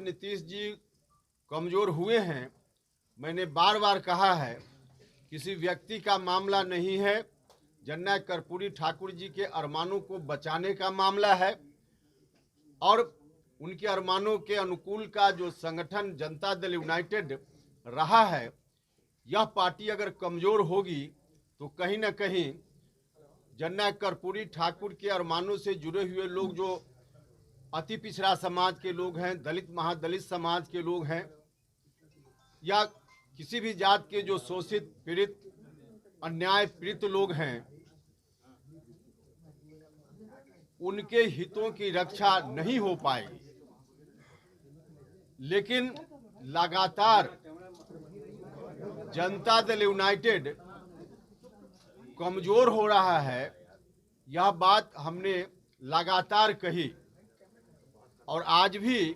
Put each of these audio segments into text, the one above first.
नीतीश जी कमज़ोर हुए हैं, मैंने बार बार कहा है, किसी व्यक्ति का मामला नहीं है, जननायक कर्पूरी ठाकुर जी के अरमानों को बचाने का मामला है और उनके अरमानों के अनुकूल का जो संगठन जनता दल यूनाइटेड रहा है, यह पार्टी अगर कमज़ोर होगी तो कहीं ना कहीं जननायक कर्पूरी ठाकुर के अरमानों से जुड़े हुए लोग जो अति पिछड़ा समाज के लोग हैं, दलित महादलित समाज के लोग हैं या किसी भी जात के जो शोषित पीड़ित अन्याय पीड़ित लोग हैं, उनके हितों की रक्षा नहीं हो पाएगी। लेकिन लगातार जनता दल यूनाइटेड कमजोर हो रहा है, यह बात हमने लगातार कही और आज भी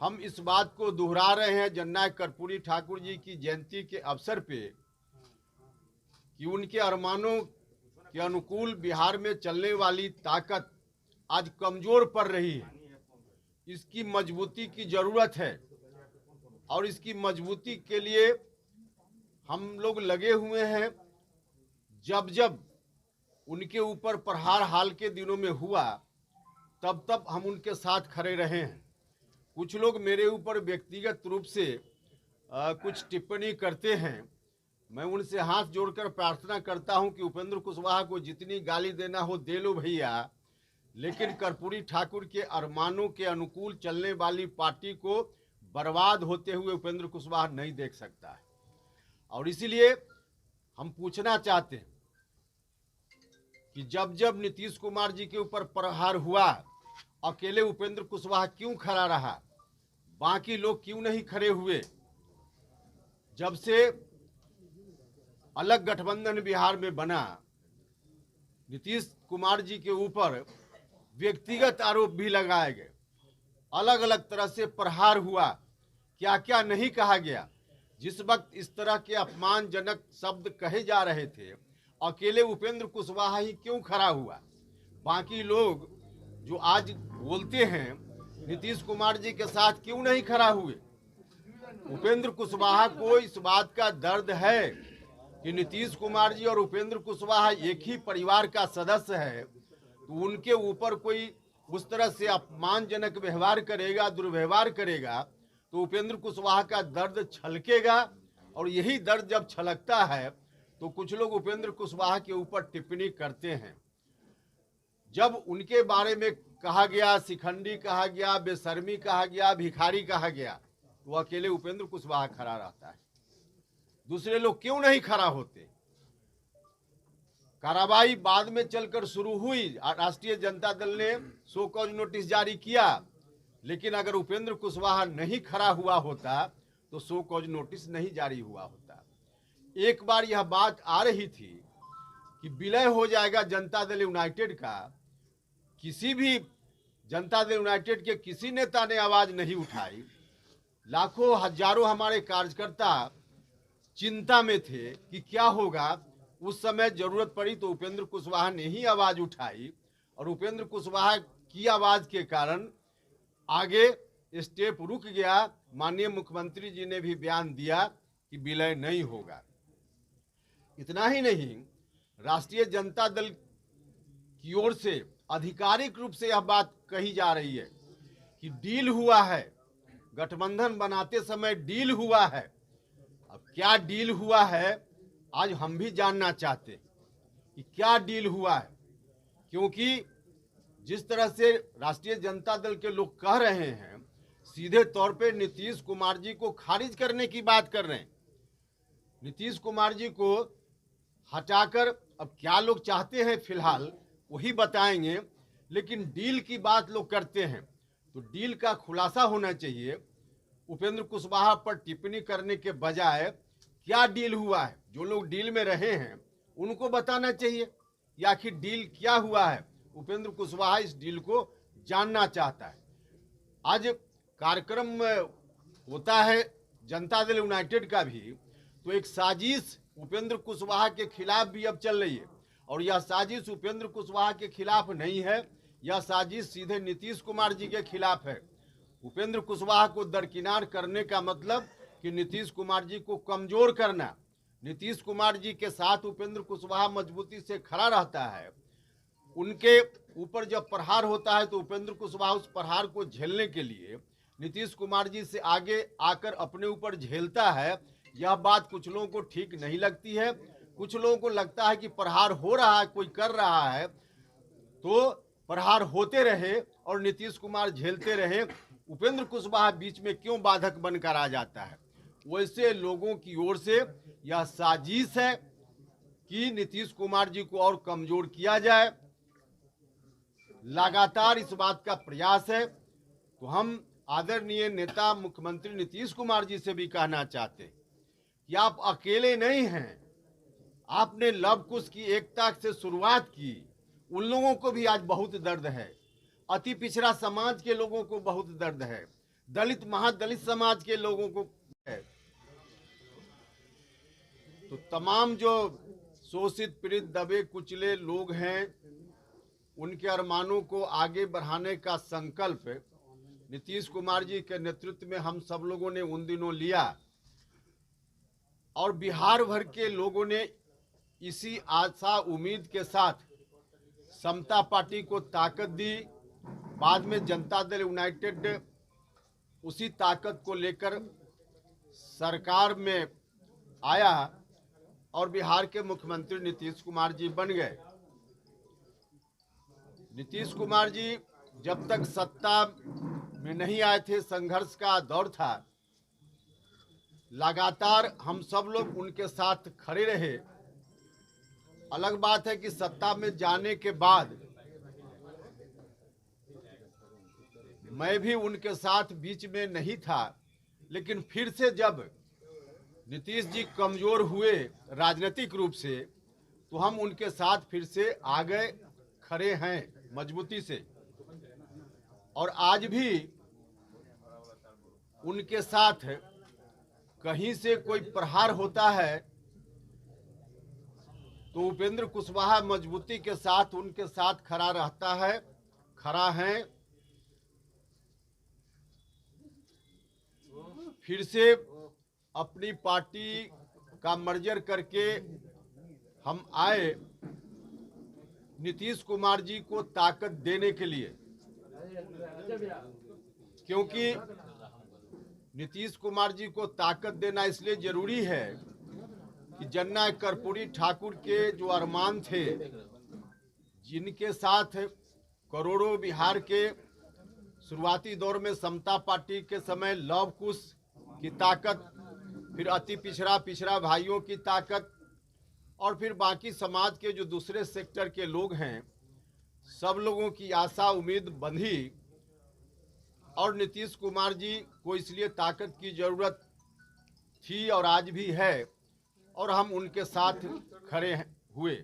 हम इस बात को दोहरा रहे हैं जननायक कर्पूरी ठाकुर जी की जयंती के अवसर पे कि उनके अरमानों के अनुकूल बिहार में चलने वाली ताकत आज कमजोर पड़ रही है। इसकी मजबूती की जरूरत है और इसकी मजबूती के लिए हम लोग लगे हुए हैं। जब जब उनके ऊपर प्रहार हाल के दिनों में हुआ तब तब हम उनके साथ खड़े रहे हैं। कुछ लोग मेरे ऊपर व्यक्तिगत रूप से कुछ टिप्पणी करते हैं, मैं उनसे हाथ जोड़कर प्रार्थना करता हूं कि उपेंद्र कुशवाहा को जितनी गाली देना हो दे लो भैया, लेकिन कर्पूरी ठाकुर के अरमानों के अनुकूल चलने वाली पार्टी को बर्बाद होते हुए उपेंद्र कुशवाहा नहीं देख सकता है। और इसीलिए हम पूछना चाहते हैं कि जब जब नीतीश कुमार जी के ऊपर प्रहार हुआ, अकेले उपेंद्र कुशवाहा क्यों खड़ा रहा, बाकी लोग क्यों नहीं खड़े हुए? जब से अलग गठबंधन बिहार में बना, नीतीश कुमार जी के ऊपर व्यक्तिगत आरोप भी लगाए गए, अलग अलग तरह से प्रहार हुआ, क्या क्या नहीं कहा गया। जिस वक्त इस तरह के अपमानजनक शब्द कहे जा रहे थे, अकेले उपेंद्र कुशवाहा ही क्यों खड़ा हुआ? बाकी लोग जो आज बोलते हैं नीतीश कुमार जी के साथ क्यों नहीं खड़ा हुए? उपेंद्र कुशवाहा को इस बात का दर्द है कि नीतीश कुमार जी और उपेंद्र कुशवाहा एक ही परिवार का सदस्य है, तो उनके ऊपर कोई उस तरह से अपमानजनक व्यवहार करेगा, दुर्व्यवहार करेगा, तो उपेंद्र कुशवाहा का दर्द छलकेगा। और यही दर्द जब छलकता है तो कुछ लोग उपेंद्र कुशवाहा के ऊपर टिप्पणी करते हैं। जब उनके बारे में कहा गया, शिखंडी कहा गया, बेशर्मी कहा गया, भिखारी कहा गया, तो अकेले उपेंद्र कुशवाहा खड़ा रहता है, दूसरे लोग क्यों नहीं खड़ा होते? कार्रवाई बाद में चलकर शुरू हुई, राष्ट्रीय जनता दल ने शो कॉज नोटिस जारी किया, लेकिन अगर उपेंद्र कुशवाहा नहीं खड़ा हुआ होता तो शो कॉज नोटिस नहीं जारी हुआ होता। एक बार यह बात आ रही थी कि विलय हो जाएगा जनता दल यूनाइटेड का, किसी भी जनता दल यूनाइटेड के किसी नेता ने आवाज नहीं उठाई। लाखों हजारों हमारे कार्यकर्ता चिंता में थे कि क्या होगा। उस समय जरूरत पड़ी तो उपेंद्र कुशवाहा ने ही आवाज उठाई और उपेंद्र कुशवाहा की आवाज के कारण आगे स्टेप रुक गया। माननीय मुख्यमंत्री जी ने भी बयान दिया कि विलय नहीं होगा। इतना ही नहीं, राष्ट्रीय जनता दल की ओर से आधिकारिक रूप से यह बात कही जा रही है कि डील हुआ है, गठबंधन बनाते समय डील हुआ है। अब क्या डील हुआ है आज हम भी जानना चाहते हैं कि क्या डील हुआ है, क्योंकि जिस तरह से राष्ट्रीय जनता दल के लोग कह रहे हैं, सीधे तौर पे नीतीश कुमार जी को खारिज करने की बात कर रहे हैं। नीतीश कुमार जी को हटाकर अब क्या लोग चाहते हैं फिलहाल वही बताएंगे, लेकिन डील की बात लोग करते हैं तो डील का खुलासा होना चाहिए। उपेंद्र कुशवाहा पर टिप्पणी करने के बजाय क्या डील हुआ है, जो लोग डील में रहे हैं उनको बताना चाहिए कि आखिर डील क्या हुआ है। उपेंद्र कुशवाहा इस डील को जानना चाहता है। आज कार्यक्रम होता है जनता दल यूनाइटेड का भी, तो एक साजिश उपेंद्र कुशवाहा के खिलाफ भी अब चल रही है और यह साजिश उपेंद्र कुशवाहा के खिलाफ नहीं है, यह साजिश सीधे नीतीश कुमार जी के खिलाफ है। उपेंद्र कुशवाहा को दरकिनार करने का मतलब कि नीतीश कुमार जी को कमजोर करना। नीतीश कुमार जी के साथ उपेंद्र कुशवाहा मजबूती से खड़ा रहता है। उनके ऊपर जब प्रहार होता है तो उपेंद्र कुशवाहा उस प्रहार को झेलने के लिए नीतीश कुमार जी से आगे आकर अपने ऊपर झेलता है। यह बात कुछ लोगों को ठीक नहीं लगती है। कुछ लोगों को लगता है कि प्रहार हो रहा है, कोई कर रहा है तो प्रहार होते रहे और नीतीश कुमार झेलते रहे, उपेंद्र कुशवाहा बीच में क्यों बाधक बनकर आ जाता है। वैसे लोगों की ओर से यह साजिश है कि नीतीश कुमार जी को और कमजोर किया जाए। लगातार इस बात का प्रयास है। तो हम आदरणीय नेता मुख्यमंत्री नीतीश कुमार जी से भी कहना चाहते हैं कि आप अकेले नहीं हैं। आपने लव कुश की एकता से शुरुआत की, उन लोगों को भी आज बहुत दर्द है। अति पिछड़ा समाज के लोगों को बहुत दर्द है, दलित महादलित समाज के लोगों को है। तो तमाम जो शोषित पीड़ित दबे कुचले लोग हैं, उनके अरमानों को आगे बढ़ाने का संकल्प नीतीश कुमार जी के नेतृत्व में हम सब लोगों ने उन दिनों लिया और बिहार भर के लोगों ने इसी आशा उम्मीद के साथ समता पार्टी को ताकत दी। बाद में जनता दल यूनाइटेड उसी ताकत को लेकर सरकार में आया और बिहार के मुख्यमंत्री नीतीश कुमार जी बन गए। नीतीश कुमार जी जब तक सत्ता में नहीं आए थे, संघर्ष का दौर था, लगातार हम सब लोग उनके साथ खड़े रहे। अलग बात है कि सत्ता में जाने के बाद मैं भी उनके साथ बीच में नहीं था, लेकिन फिर से जब नीतीश जी कमजोर हुए राजनीतिक रूप से, तो हम उनके साथ फिर से आ गए, खड़े हैं मजबूती से। और आज भी उनके साथ कहीं से कोई प्रहार होता है तो उपेंद्र कुशवाहा मजबूती के साथ उनके साथ खड़ा रहता है, खड़ा है। फिर से अपनी पार्टी का मर्जर करके हम आए नीतीश कुमार जी को ताकत देने के लिए, क्योंकि नीतीश कुमार जी को ताकत देना इसलिए जरूरी है कि जननायक कर्पूरी ठाकुर के जो अरमान थे, जिनके साथ करोड़ों बिहार के शुरुआती दौर में समता पार्टी के समय लव कुश की ताकत, फिर अति पिछड़ा भाइयों की ताकत और फिर बाकी समाज के जो दूसरे सेक्टर के लोग हैं, सब लोगों की आशा उम्मीद बंधी और नीतीश कुमार जी को इसलिए ताकत की जरूरत थी और आज भी है और हम उनके साथ खड़े हुए।